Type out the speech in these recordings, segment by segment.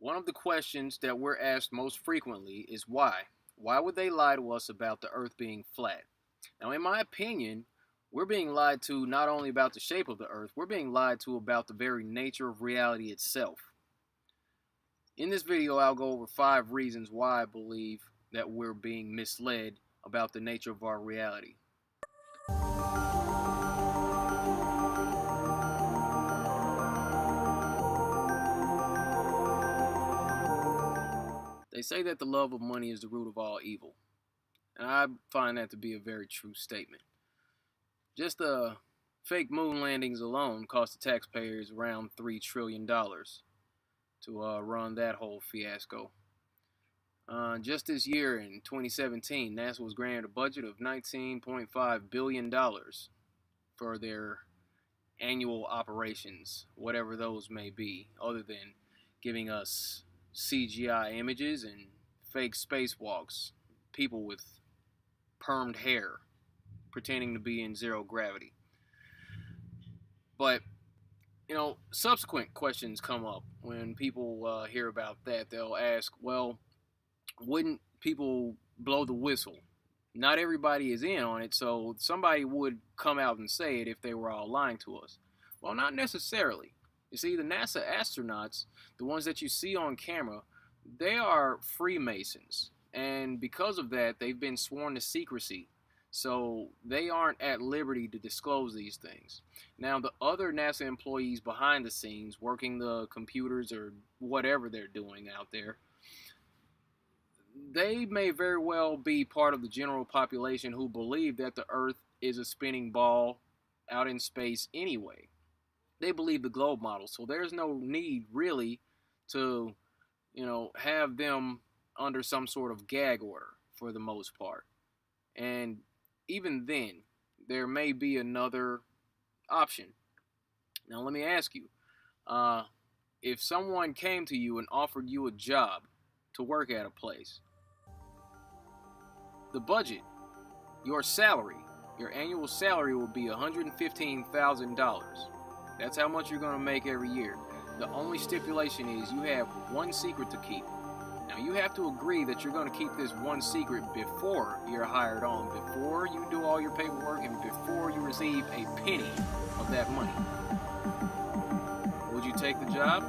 One of the questions that we're asked most frequently is why? Why would they lie to us about the earth being flat? Now, in my opinion, we're being lied to not only about the shape of the earth, we're being lied to about the very nature of reality itself. In this video, I'll go over 5 reasons why I believe that we're being misled about the nature of our reality. They say that the love of money is the root of all evil, and I find that to be a very true statement. Just the fake moon landings alone cost the taxpayers around $3 trillion to run that whole fiasco. Just this year in 2017, NASA was granted a budget of $19.5 billion for their annual operations, whatever those may be, other than giving us CGI images and fake spacewalks, people with permed hair pretending to be in zero gravity. But, subsequent questions come up when people hear about that. They'll ask, well, wouldn't people blow the whistle? Not everybody is in on it, so somebody would come out and say it if they were all lying to us. Well, not necessarily. You see, the NASA astronauts, the ones that you see on camera, they are Freemasons. And because of that, they've been sworn to secrecy. So they aren't at liberty to disclose these things. Now, the other NASA employees behind the scenes, working the computers or whatever they're doing out there, they may very well be part of the general population who believe that the Earth is a spinning ball out in space anyway. They believe the globe model, so there's no need really to, have them under some sort of gag order for the most part. And even then, there may be another option. Now, let me ask you, if someone came to you and offered you a job to work at a place, the budget, your salary, your annual salary will be $115,000. That's how much you're going to make every year. The only stipulation is you have one secret to keep. Now, you have to agree that you're going to keep this one secret before you're hired on, before you do all your paperwork, and before you receive a penny of that money. Would you take the job?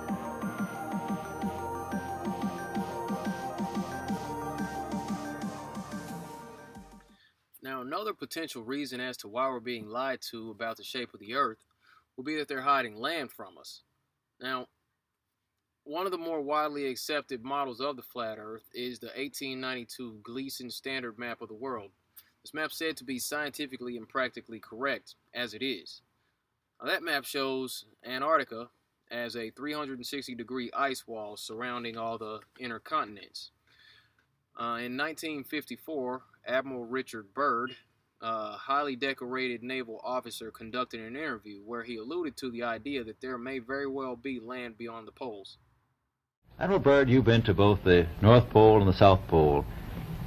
Now, another potential reason as to why we're being lied to about the shape of the earth will be that they're hiding land from us. Now, one of the more widely accepted models of the flat earth is the 1892 Gleason Standard Map of the World. This map is said to be scientifically and practically correct, as it is. Now, that map shows Antarctica as a 360-degree ice wall surrounding all the inner continents. In 1954, Admiral Richard Byrd, a highly decorated naval officer, conducted an interview where he alluded to the idea that there may very well be land beyond the poles. Admiral Byrd, you've been to both the North Pole and the South Pole.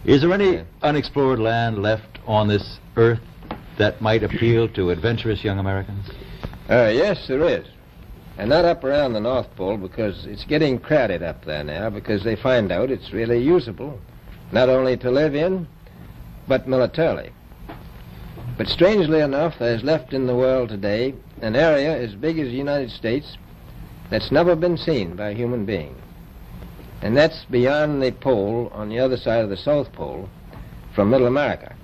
Is there any unexplored land left on this Earth that might appeal to adventurous young Americans? Yes, there is. And not up around the North Pole, because it's getting crowded up there now, because they find out it's really usable, not only to live in, but militarily. But strangely enough, there's left in the world today an area as big as the United States that's never been seen by a human being. And that's beyond the pole, on the other side of the South Pole, from Middle America.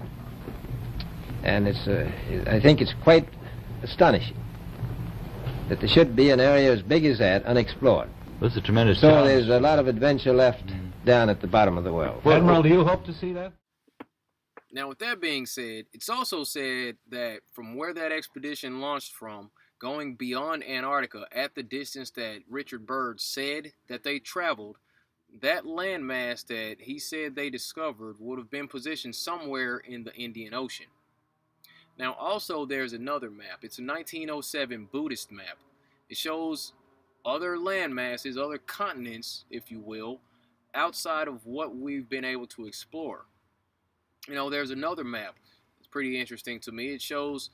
And I think it's quite astonishing that there should be an area as big as that unexplored. That's a tremendous So challenge. there's a lot of adventure left down at the bottom of the world. Admiral, do you hope to see that? Now, with that being said, it's also said that from where that expedition launched from, going beyond Antarctica at the distance that Richard Byrd said that they traveled, that landmass that he said they discovered would have been positioned somewhere in the Indian Ocean. Now, also, there's another map. It's a 1907 Buddhist map. It shows other land masses, other continents, if you will, outside of what we've been able to explore. There's another map. It's pretty interesting to me. It shows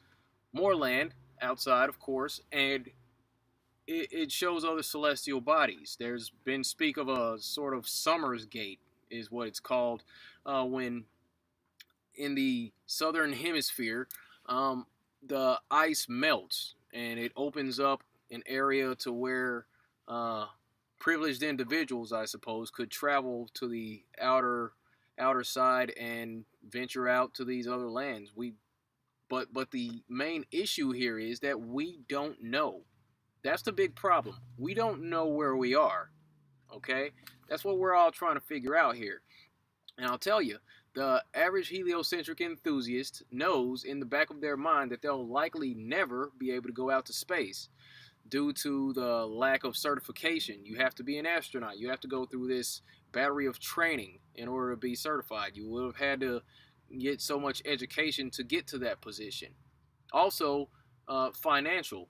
more land outside, of course, and it shows other celestial bodies. There's been speak of a sort of Summer's Gate, is what it's called, when in the southern hemisphere, um, the ice melts and it opens up an area to where uh, privileged individuals, I suppose, could travel to the outer side and venture out to these other lands. But the main issue here is that we don't know. That's the big problem. We don't know where we are. Okay, that's what we're all trying to figure out here. And I'll tell you, the average heliocentric enthusiast knows in the back of their mind that they'll likely never be able to go out to space due to the lack of certification. You have to be an astronaut. You have to go through this battery of training in order to be certified. You would have had to get so much education to get to that position. Also, financial.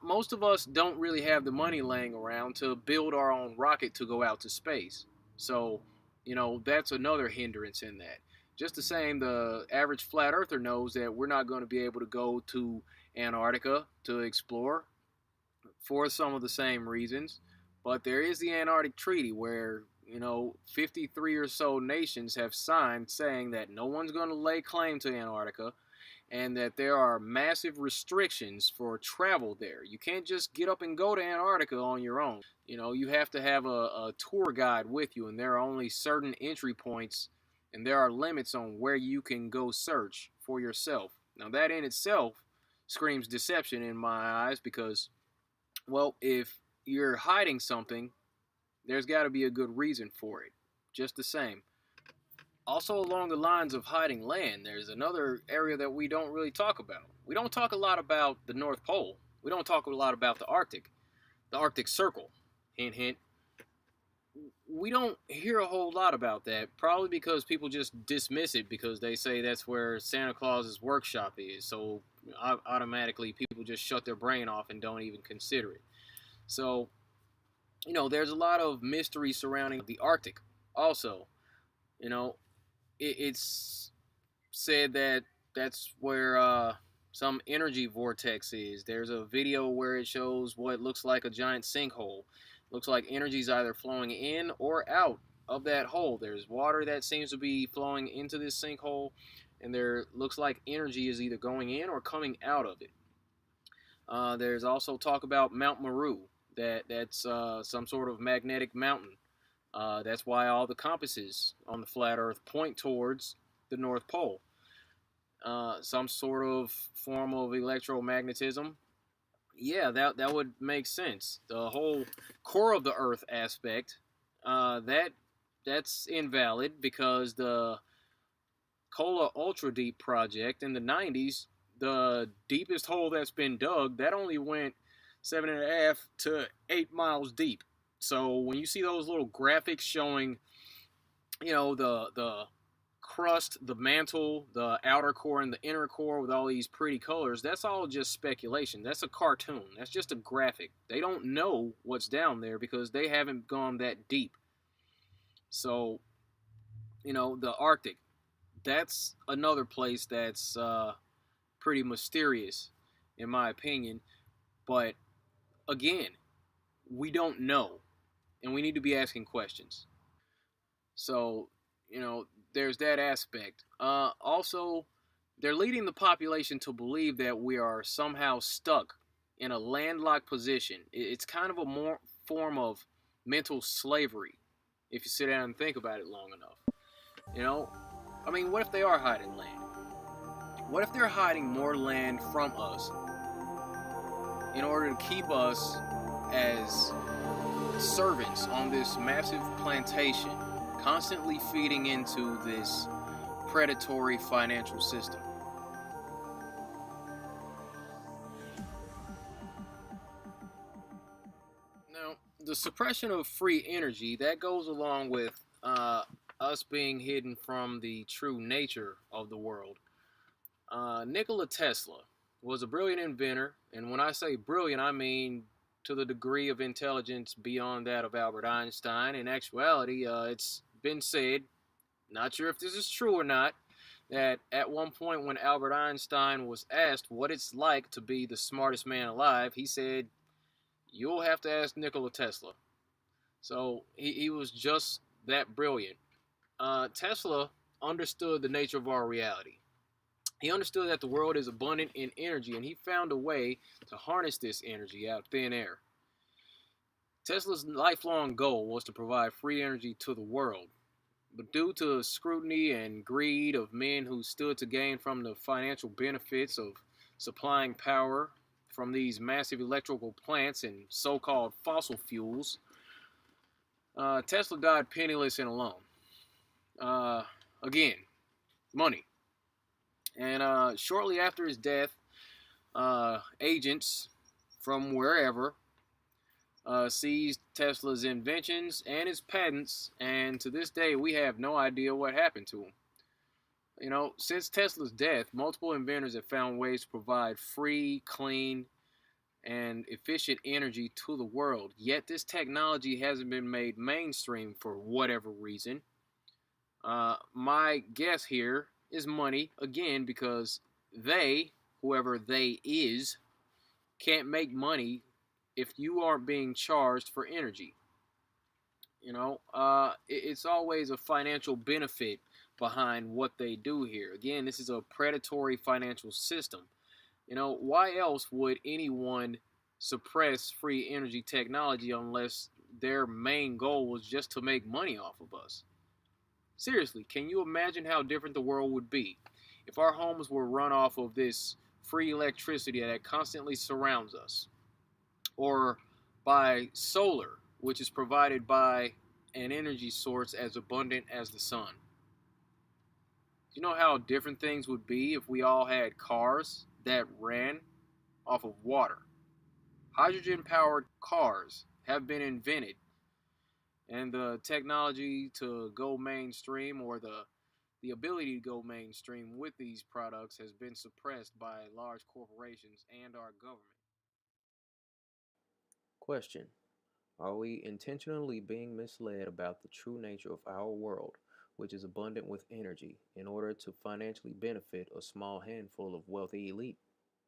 Most of us don't really have the money laying around to build our own rocket to go out to space. So, that's another hindrance in that. Just the same, the average flat earther knows that we're not going to be able to go to Antarctica to explore for some of the same reasons. But there is the Antarctic Treaty where, 53 or so nations have signed saying that no one's going to lay claim to Antarctica and that there are massive restrictions for travel there. You can't just get up and go to Antarctica on your own. You have to have a tour guide with you, and there are only certain entry points, and there are limits on where you can go search for yourself. Now, that in itself screams deception in my eyes because, well, if you're hiding something, there's got to be a good reason for it, just the same. Also, along the lines of hiding land, there's another area that we don't really talk about. We don't talk a lot about the North Pole. We don't talk a lot about the Arctic Circle. Hint, hint. We don't hear a whole lot about that, probably because people just dismiss it because they say that's where Santa Claus's workshop is. So automatically people just shut their brain off and don't even consider it. So, there's a lot of mystery surrounding the Arctic. Also, it's said that that's where some energy vortex is. There's a video where it shows what looks like a giant sinkhole. Looks like energy's either flowing in or out of that hole. There's water that seems to be flowing into this sinkhole, and there looks like energy is either going in or coming out of it. There's also talk about Mount Meru. That's some sort of magnetic mountain. That's why all the compasses on the flat Earth point towards the North Pole. Some sort of form of electromagnetism. Yeah, that would make sense. The whole core of the Earth aspect, that's invalid because the Kola Ultra Deep project in the 90s, the deepest hole that's been dug, that only went 7.5 to 8 miles deep. So when you see those little graphics showing, the crust, the mantle, the outer core, and the inner core with all these pretty colors, that's all just speculation. That's a cartoon. That's just a graphic. They don't know what's down there because they haven't gone that deep. So, the Arctic, that's another place that's pretty mysterious, in my opinion. But, again, we don't know. And we need to be asking questions. So, there's that aspect. Also, they're leading the population to believe that we are somehow stuck in a landlocked position. It's kind of a form of mental slavery, if you sit down and think about it long enough. What if they are hiding land? What if they're hiding more land from us in order to keep us as servants on this massive plantation, constantly feeding into this predatory financial system? Now, the suppression of free energy, that goes along with us being hidden from the true nature of the world. Nikola Tesla was a brilliant inventor, and when I say brilliant, I mean to the degree of intelligence beyond that of Albert Einstein. In actuality, it's been said, not sure if this is true or not, that at one point when Albert Einstein was asked what it's like to be the smartest man alive, he said, You'll have to ask Nikola Tesla. So he was just that brilliant. Tesla understood the nature of our reality. He understood that the world is abundant in energy, and he found a way to harness this energy out of thin air. Tesla's lifelong goal was to provide free energy to the world. But due to scrutiny and greed of men who stood to gain from the financial benefits of supplying power from these massive electrical plants and so called fossil fuels, Tesla died penniless and alone. Again, money. And shortly after his death, agents from wherever seized Tesla's inventions and his patents, and to this day, we have no idea what happened to him. You know, since Tesla's death, multiple inventors have found ways to provide free, clean, and efficient energy to the world. Yet this technology hasn't been made mainstream for whatever reason. My guess here is money, again, because they, whoever they is, can't make money if you aren't being charged for energy. You know, it's always a financial benefit behind what they do here. Again, this is a predatory financial system. You know, why else would anyone suppress free energy technology unless their main goal was just to make money off of us? Seriously, can you imagine how different the world would be if our homes were run off of this free electricity that constantly surrounds us, or by solar, which is provided by an energy source as abundant as the sun? Do you know how different things would be if we all had cars that ran off of water? Hydrogen-powered cars have been invented, and the technology to go mainstream, or the ability to go mainstream with these products, has been suppressed by large corporations and our government. Question: are we intentionally being misled about the true nature of our world, which is abundant with energy, in order to financially benefit a small handful of wealthy elite?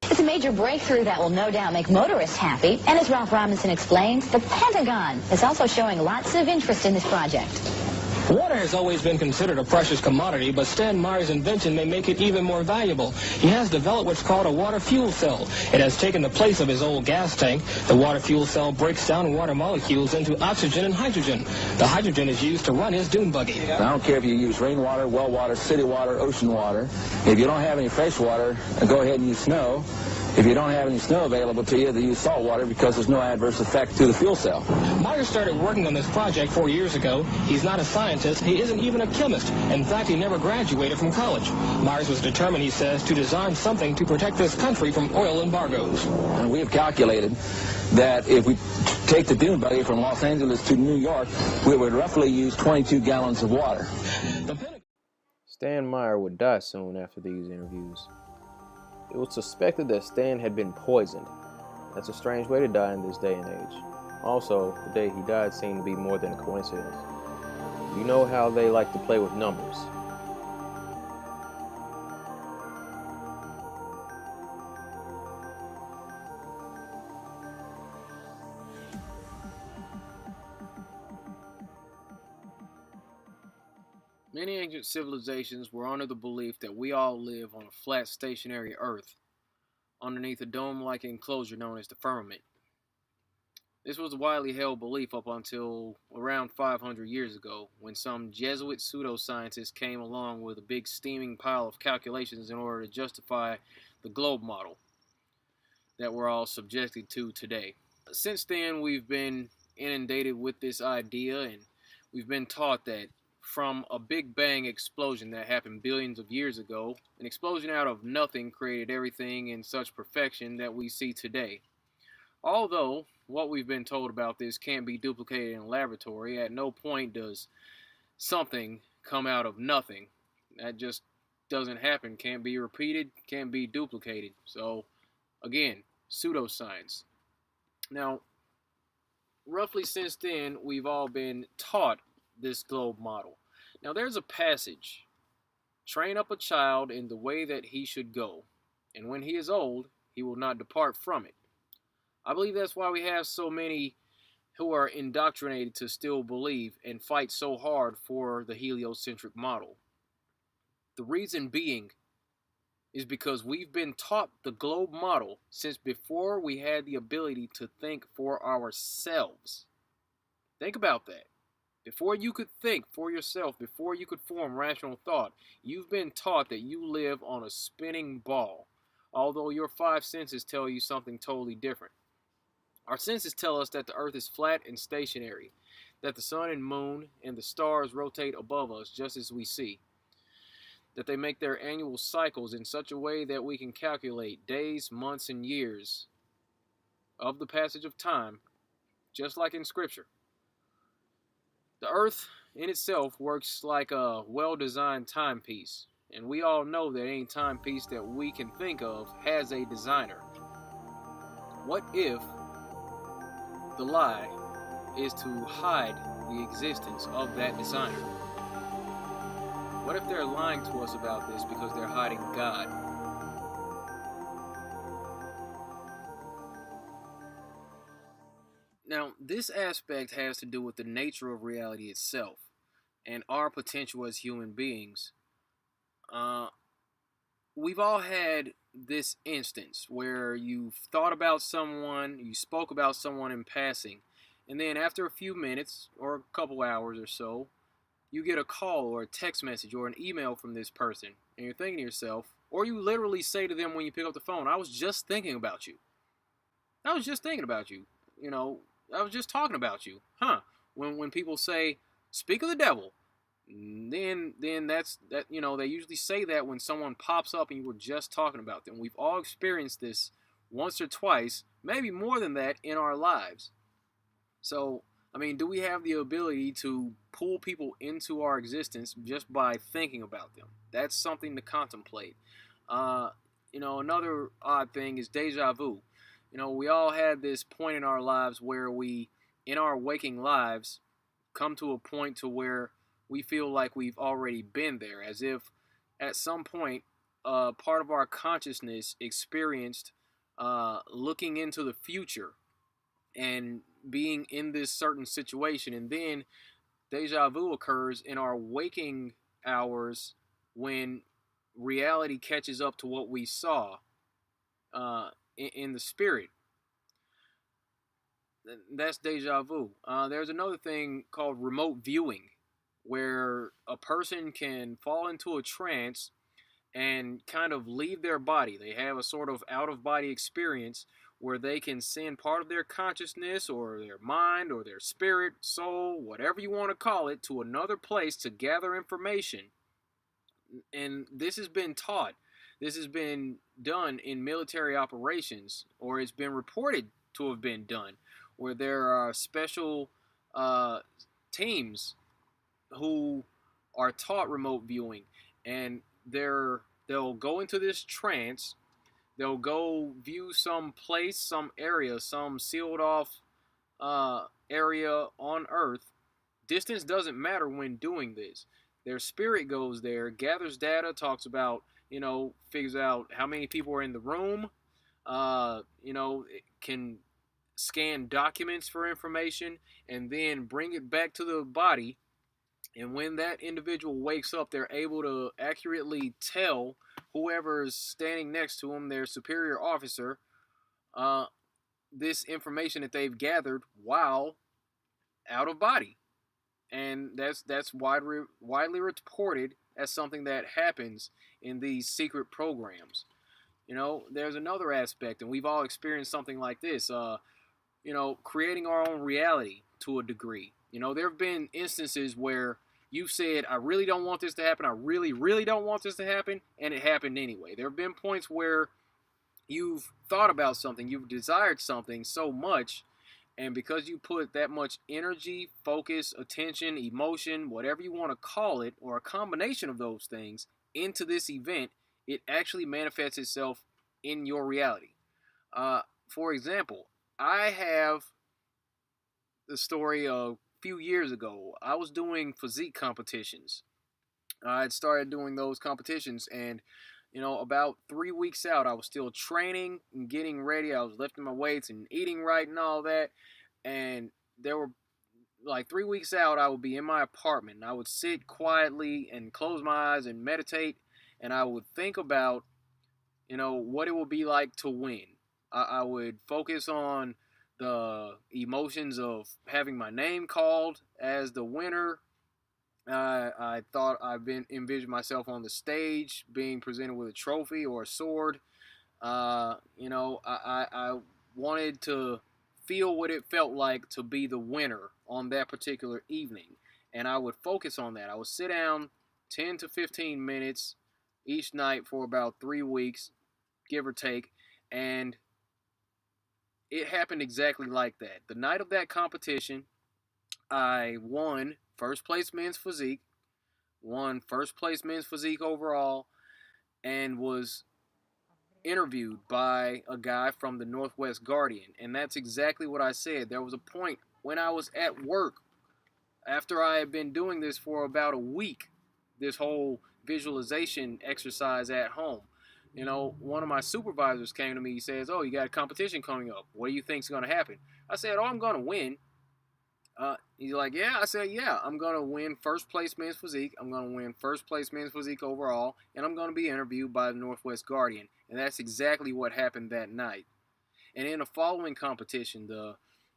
It's a major breakthrough that will no doubt make motorists happy. And as Ralph Robinson explains, the Pentagon is also showing lots of interest in this project. Water has always been considered a precious commodity, but Stan Meyer's invention may make it even more valuable. He has developed what's called a water fuel cell. It has taken the place of his old gas tank. The water fuel cell breaks down water molecules into oxygen and hydrogen. The hydrogen is used to run his dune buggy. I don't care if you use rainwater, well water, city water, ocean water. If you don't have any fresh water, go ahead and use snow. If you don't have any snow available to you, they use salt water because there's no adverse effect to the fuel cell. Meyer started working on this project 4 years ago. He's not a scientist. He isn't even a chemist. In fact, he never graduated from college. Myers was determined, he says, to design something to protect this country from oil embargoes. And we have calculated that if we take the dune buggy from Los Angeles to New York, we would roughly use 22 gallons of water. Stan Meyer would die soon after these interviews. It was suspected that Stan had been poisoned. That's a strange way to die in this day and age. Also, the day he died seemed to be more than a coincidence. You know how they like to play with numbers. Many ancient civilizations were under the belief that we all live on a flat, stationary Earth, underneath a dome-like enclosure known as the firmament. This was a widely held belief up until around 500 years ago, when some Jesuit pseudoscientists came along with a big steaming pile of calculations in order to justify the globe model that we're all subjected to today. Since then, we've been inundated with this idea, and we've been taught that from a Big Bang explosion that happened billions of years ago, an explosion out of nothing created everything in such perfection that we see today. Although what we've been told about this can't be duplicated in a laboratory, at no point does something come out of nothing. That just doesn't happen, can't be repeated, can't be duplicated. So, again, pseudoscience. Now, roughly since then, we've all been taught this globe model. Now, there's a passage: train up a child in the way that he should go, and when he is old, he will not depart from it. I believe that's why we have so many who are indoctrinated to still believe and fight so hard for the heliocentric model. The reason being is because we've been taught the globe model since before we had the ability to think for ourselves. Think about that. Before you could think for yourself, before you could form rational thought, you've been taught that you live on a spinning ball, although your five senses tell you something totally different. Our senses tell us that the earth is flat and stationary, that the sun and moon and the stars rotate above us just as we see, that they make their annual cycles in such a way that we can calculate days, months, and years of the passage of time, just like in Scripture. The earth in itself works like a well-designed timepiece, and we all know that any timepiece that we can think of has a designer. What if the lie is to hide the existence of that designer? What if they're lying to us about this because they're hiding God? Now, this aspect has to do with the nature of reality itself and our potential as human beings. We've all had this instance where you've thought about someone, you spoke about someone in passing, and then after a few minutes or a couple hours or so, you get a call or a text message or an email from this person, and you're thinking to yourself, or you literally say to them when you pick up the phone, I was just thinking about you. I was just thinking about you. I was just talking about you. When people say, speak of the devil, then that's that, they usually say that when someone pops up and you were just talking about them. We've all experienced this once or twice, maybe more than that in our lives. So, do we have the ability to pull people into our existence just by thinking about them? That's something to contemplate. Another odd thing is deja vu. We all had this point in our lives where we, in our waking lives, come to a point to where we feel like we've already been there, as if at some point part of our consciousness experienced looking into the future and being in this certain situation, and then deja vu occurs in our waking hours when reality catches up to what we saw in the spirit. That's deja vu. There's another thing called remote viewing, where a person can fall into a trance and kind of leave their body. They have a sort of out-of-body experience where they can send part of their consciousness or their mind or their spirit, soul, whatever you want to call it, to another place to gather information. And this has been taught. This has been done in military operations, or it's been reported to have been done, where there are special teams who are taught remote viewing, and they'll go into this trance. They'll go view some place, some area, some sealed off area on Earth. Distance doesn't matter when doing this. Their spirit goes there, gathers data, talks about, figures out how many people are in the room, it can scan documents for information, and then bring it back to the body. And when that individual wakes up, they're able to accurately tell whoever's standing next to them, their superior officer, this information that they've gathered while out of body. And that's widely reported as something that happens in these secret programs. There's another aspect, and we've all experienced something like this, creating our own reality to a degree. There have been instances where you've said, I really don't want this to happen, I really, really don't want this to happen, and it happened anyway. There have been points where you've thought about something, you've desired something so much, and because you put that much energy, focus, attention, emotion, whatever you want to call it, or a combination of those things, into this event, it actually manifests itself in your reality. For example, I have the story of a few years ago. I was doing physique competitions. I had started doing those competitions, and about 3 weeks out, I was still training and getting ready. I was lifting my weights and eating right and all that. And there were like 3 weeks out, I would be in my apartment. And I would sit quietly and close my eyes and meditate. And I would think about, what it would be like to win. I would focus on the emotions of having my name called as the winner. I thought envisioned myself on the stage being presented with a trophy or a sword. I wanted to feel what it felt like to be the winner on that particular evening. And I would focus on that. I would sit down 10 to 15 minutes each night for about 3 weeks, give or take. And it happened exactly like that. The night of that competition, I won first place men's physique, won first place men's physique overall, and was interviewed by a guy from the Northwest Guardian. And that's exactly what I said. There was a point when I was at work, after I had been doing this for about a week, this whole visualization exercise at home. One of my supervisors came to me. He says, "Oh, you got a competition coming up. What do you think's going to happen?" I said, "Oh, I'm going to win." He's like, "Yeah." I said, "Yeah, I'm going to win first place men's physique. I'm going to win first place men's physique overall, and I'm going to be interviewed by the Northwest Guardian." And that's exactly what happened that night. And in the following competition, the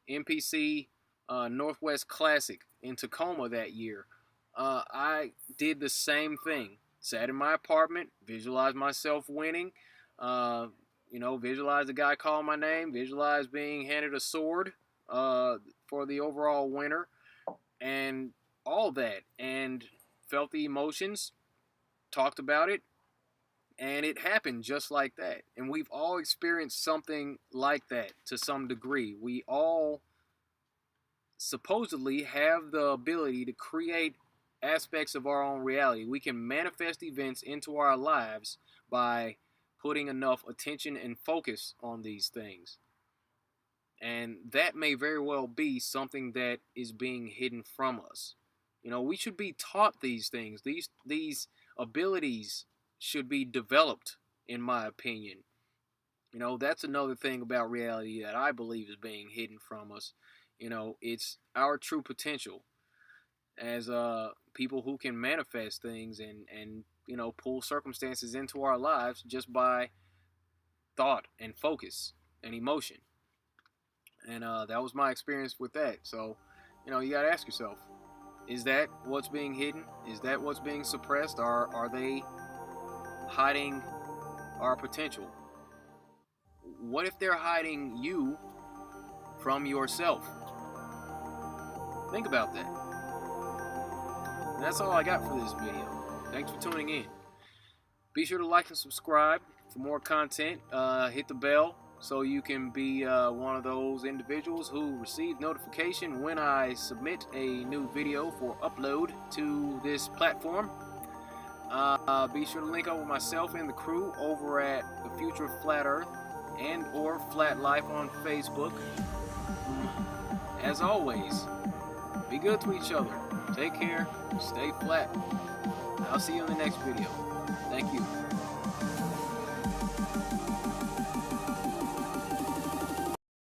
NPC Northwest Classic in Tacoma that year, I did the same thing. Sat in my apartment, visualized myself winning, visualized the guy calling my name, visualized being handed a sword for the overall winner, and all that, and felt the emotions, talked about it, and it happened just like that. And we've all experienced something like that to some degree. We all supposedly have the ability to create aspects of our own reality. We can manifest events into our lives by putting enough attention and focus on these things. And that may very well be something that is being hidden from us. We should be taught these things. These abilities should be developed, in my opinion. That's another thing about reality that I believe is being hidden from us. It's our true potential as people who can manifest things and pull circumstances into our lives just by thought and focus and emotion. And that was my experience with that. So, you got to ask yourself, is that what's being hidden? Is that what's being suppressed? Are they hiding our potential? What if they're hiding you from yourself? Think about that. And that's all I got for this video. Thanks for tuning in. Be sure to like and subscribe for more content. Hit the bell so you can be one of those individuals who receive notification when I submit a new video for upload to this platform. Be sure to link up with myself and the crew over at The Future of Flat Earth and or Flat Life on Facebook. As always, be good to each other. Take care. Stay flat. I'll see you in the next video. Thank you.